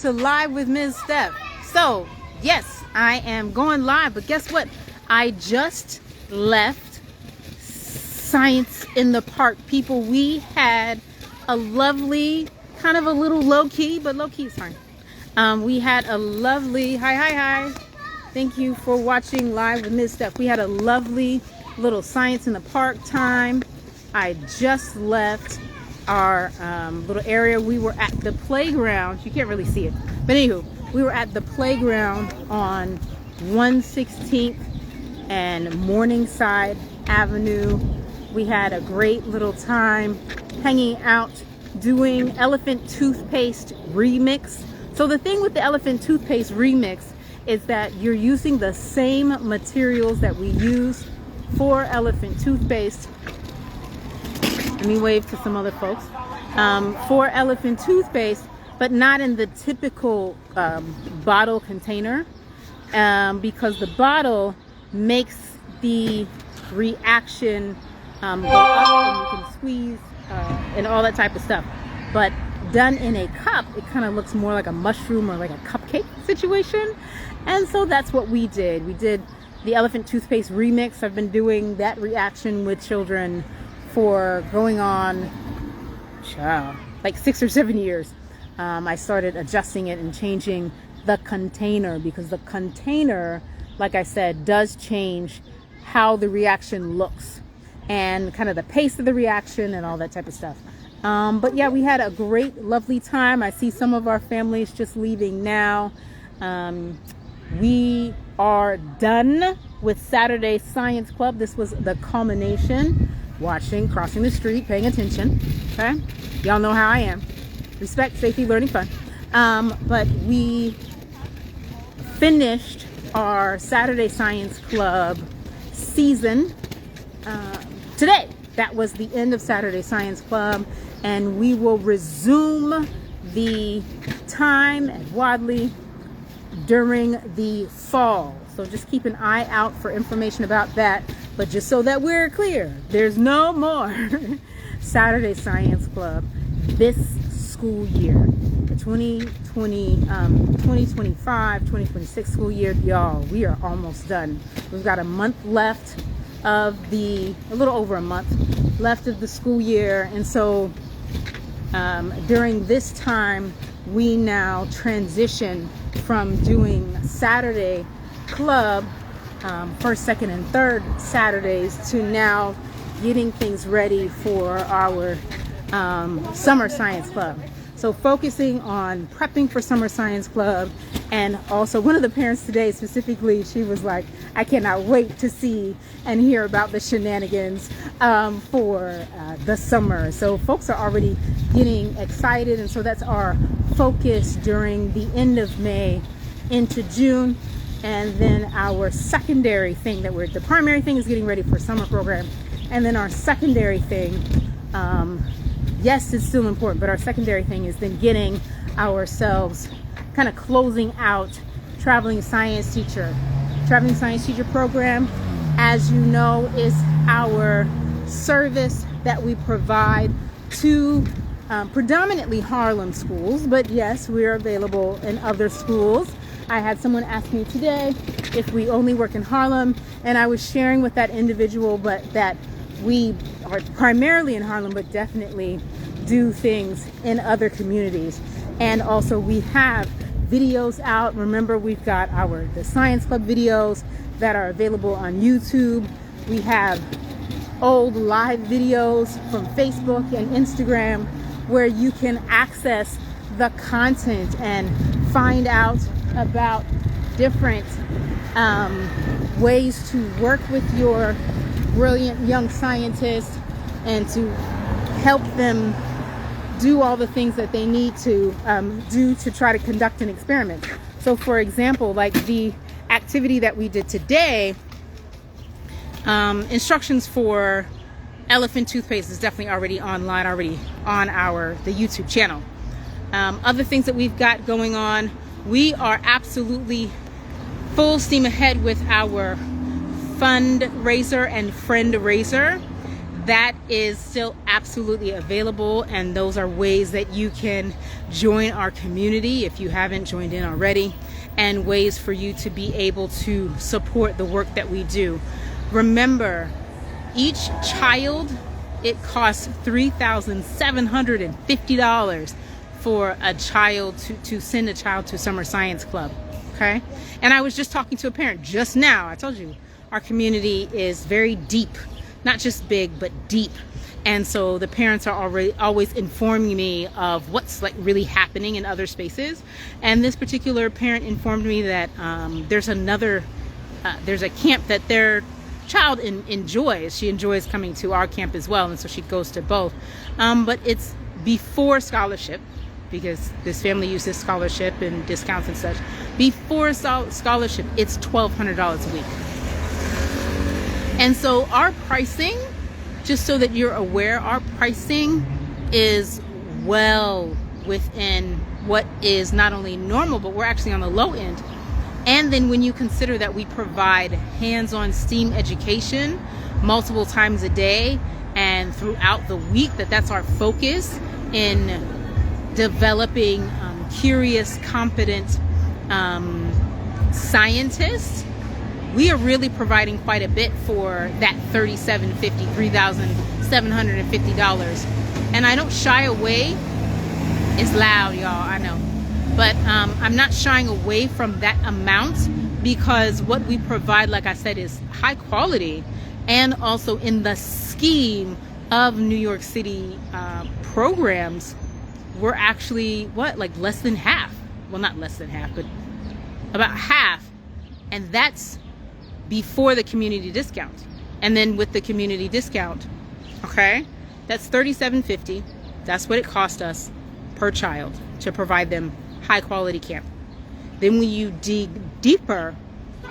to Live with Ms. Steph. So, yes, I am going live, but guess what? I just left Science in the Park. People, we had a lovely, kind of a little low-key, but low-key is fine. We had a lovely, hi. Thank you for watching Live with Ms. Steph. We had a lovely little Science in the Park time. I just left our little area. We were at the playground. You can't really see it, but anywho, we were at the playground on 116th and Morningside Avenue. We had a great little time hanging out, doing elephant toothpaste remix. So the thing with the elephant toothpaste remix is that you're using the same materials that we use for elephant toothpaste. Let me wave to some other folks. For elephant toothpaste, but not in the typical bottle container, because the bottle makes the reaction go up and you can squeeze and all that type of stuff. But done in a cup, it kind of looks more like a mushroom or like a cupcake situation. And so that's what we did. We did the elephant toothpaste remix. I've been doing that reaction with children for going on like 6 or 7 years. I started adjusting it and changing the container, because the container, like I said, does change how the reaction looks and kind of the pace of the reaction and all that type of stuff. But yeah, we had a great, lovely time. I see some of our families just leaving now. We are done with Saturday Science Club. This was the culmination. Watching, crossing the street, paying attention. Okay, y'all know how I am. Respect, safety, learning, fun. But we finished our Saturday Science Club season today. That was the end of Saturday Science Club, and we will resume the time at Wadley during the fall. So just keep an eye out for information about that. But just so that we're clear, there's no more Saturday Science Club this school year. The 2025-2026 school year, y'all, we are almost done. We've got a month left of a little over a month left of the school year. And so during this time, we now transition from doing Saturday Club, first, second, and third Saturdays, to now getting things ready for our Summer Science Club. So focusing on prepping for Summer Science Club. And also one of the parents today specifically, she was like, I cannot wait to see and hear about the shenanigans for the summer. So folks are already getting excited, and so that's our focus during the end of May into June. And then our secondary thing the primary thing is getting ready for summer program. And then our secondary thing, yes, it's still important, but our secondary thing is then getting ourselves kind of closing out traveling science teacher program. As you know, is our service that we provide to predominantly Harlem schools, but yes, we're available in other schools. I had someone ask me today if we only work in Harlem, and I was sharing with that individual, but that we are primarily in Harlem, but definitely do things in other communities. And also we have videos out. Remember, we've got the Science Club videos that are available on YouTube. We have old live videos from Facebook and Instagram where you can access the content and find out about different ways to work with your brilliant young scientists and to help them do all the things that they need to do to try to conduct an experiment. So for example, like the activity that we did today, instructions for elephant toothpaste is definitely already online, already on the YouTube channel. Other things that we've got going on, we are absolutely full steam ahead with our fundraiser and Friendraiser. that is still absolutely available, and those are ways that you can join our community if you haven't joined in already, and ways for you to be able to support the work that we do. Remember, each child, it costs $3,750 for a child to send a child to Summer Science Club. Okay? And I was just talking to a parent just now. I told you our community is very deep, not just big, but deep. And so the parents are always informing me of what's like really happening in other spaces. And this particular parent informed me that there's a camp that their child enjoys. She enjoys coming to our camp as well, and so she goes to both. But it's before scholarship, because this family uses scholarship and discounts and such. Before scholarship, it's $1,200 a week. And so our pricing, just so that you're aware, our pricing is well within what is not only normal, but we're actually on the low end. And then when you consider that we provide hands-on STEAM education multiple times a day and throughout the week, that's our focus in developing curious, competent scientists, we are really providing quite a bit for that $3,750. And I don't shy away. It's loud, y'all, I know. But I'm not shying away from that amount, because what we provide, like I said, is high quality, and also in the scheme of New York City programs, we're actually less than half. Well, not less than half, but about half. And that's before the community discount. And then with the community discount, okay, that's $3,750. That's what it cost us per child to provide them high quality camp. Then when you dig deeper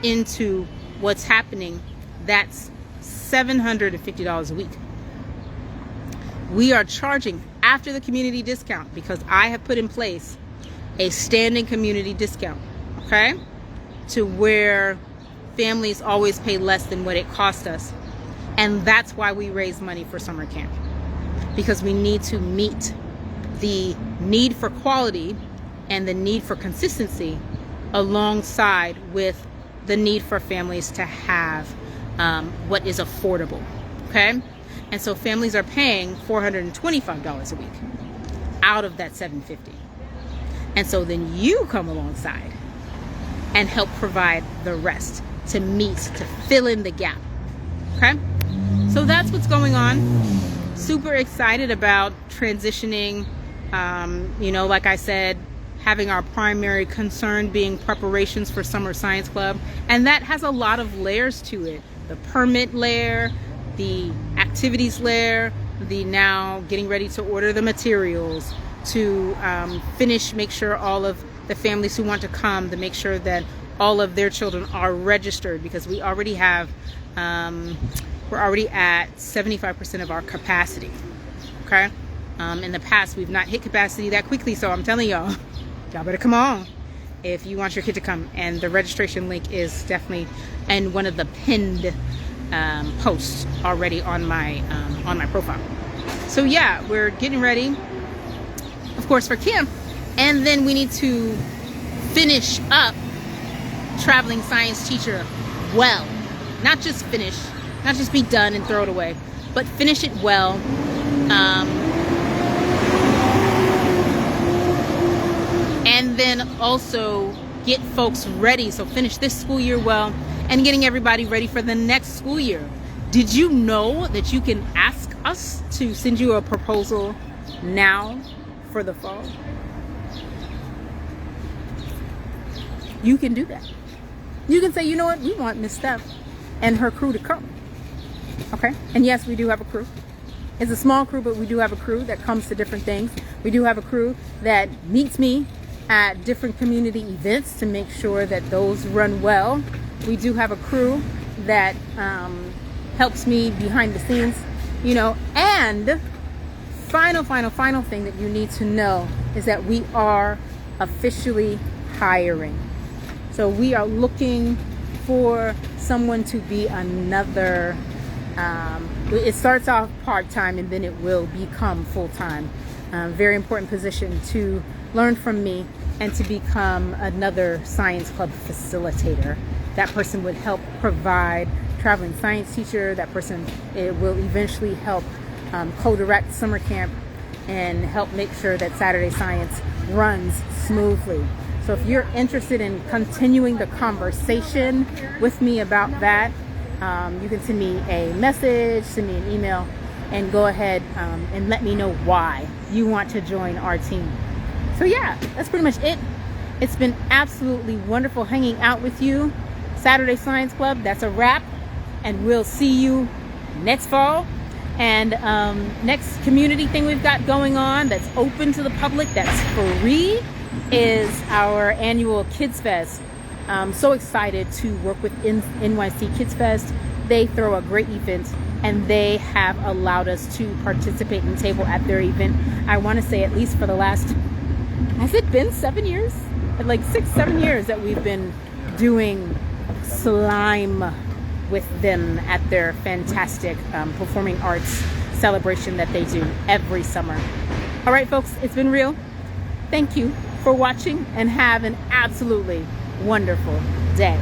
into what's happening, that's $750 a week. We are charging after the community discount, because I have put in place a standing community discount, okay, to where families always pay less than what it cost us. And that's why we raise money for summer camp, because we need to meet the need for quality and the need for consistency alongside with the need for families to have what is affordable, okay? And so families are paying $425 a week out of that $750. And so then you come alongside and help provide the rest to fill in the gap, okay? So that's what's going on. Super excited about transitioning. Like I said, having our primary concern being preparations for Summer Science Club. And that has a lot of layers to it. The permit layer, the activities layer, the now getting ready to order the materials, to make sure all of the families who want to come, to make sure that all of their children are registered, because we already have, we're already at 75% of our capacity, okay? In the past, we've not hit capacity that quickly, so I'm telling y'all better come on if you want your kid to come. And the registration link is definitely in one of the pinned posts already on my profile. So yeah, we're getting ready, of course, for camp, and then we need to finish up Traveling Science Teacher well. Not just be done and throw it away, but finish it well. And then also get folks ready. So finish this school year well, and getting everybody ready for the next school year. Did you know that you can ask us to send you a proposal now for the fall? You can do that. You can say, you know what, we want Miss Steph and her crew to come. Okay? And yes, we do have a crew. It's a small crew, but we do have a crew that comes to different things. We do have a crew that meets me at different community events to make sure that those run well. We do have a crew that helps me behind the scenes, and final thing that you need to know is that we are officially hiring. So we are looking for someone to be another It starts off part-time and then it will become full-time. Very important position to learn from me and to become another science club facilitator. That person would help provide traveling science teacher. That person will eventually help co-direct summer camp and help make sure that Saturday Science runs smoothly. So if you're interested in continuing the conversation with me about that, you can send me a message, send me an email, and go ahead and let me know why you want to join our team. So yeah, that's pretty much it. It's been absolutely wonderful hanging out with you. Saturday Science Club, that's a wrap. And we'll see you next fall. And next community thing we've got going on that's open to the public, that's free, is our annual Kids Fest. I'm so excited to work with NYC Kids Fest. They throw a great event, and they have allowed us to participate and table at their event. I want to say at least for the last, has it been 7 years? Like 6-7 years that we've been doing slime with them at their fantastic performing arts celebration that they do every summer. All right, folks, it's been real. Thank you for watching and have an absolutely wonderful day.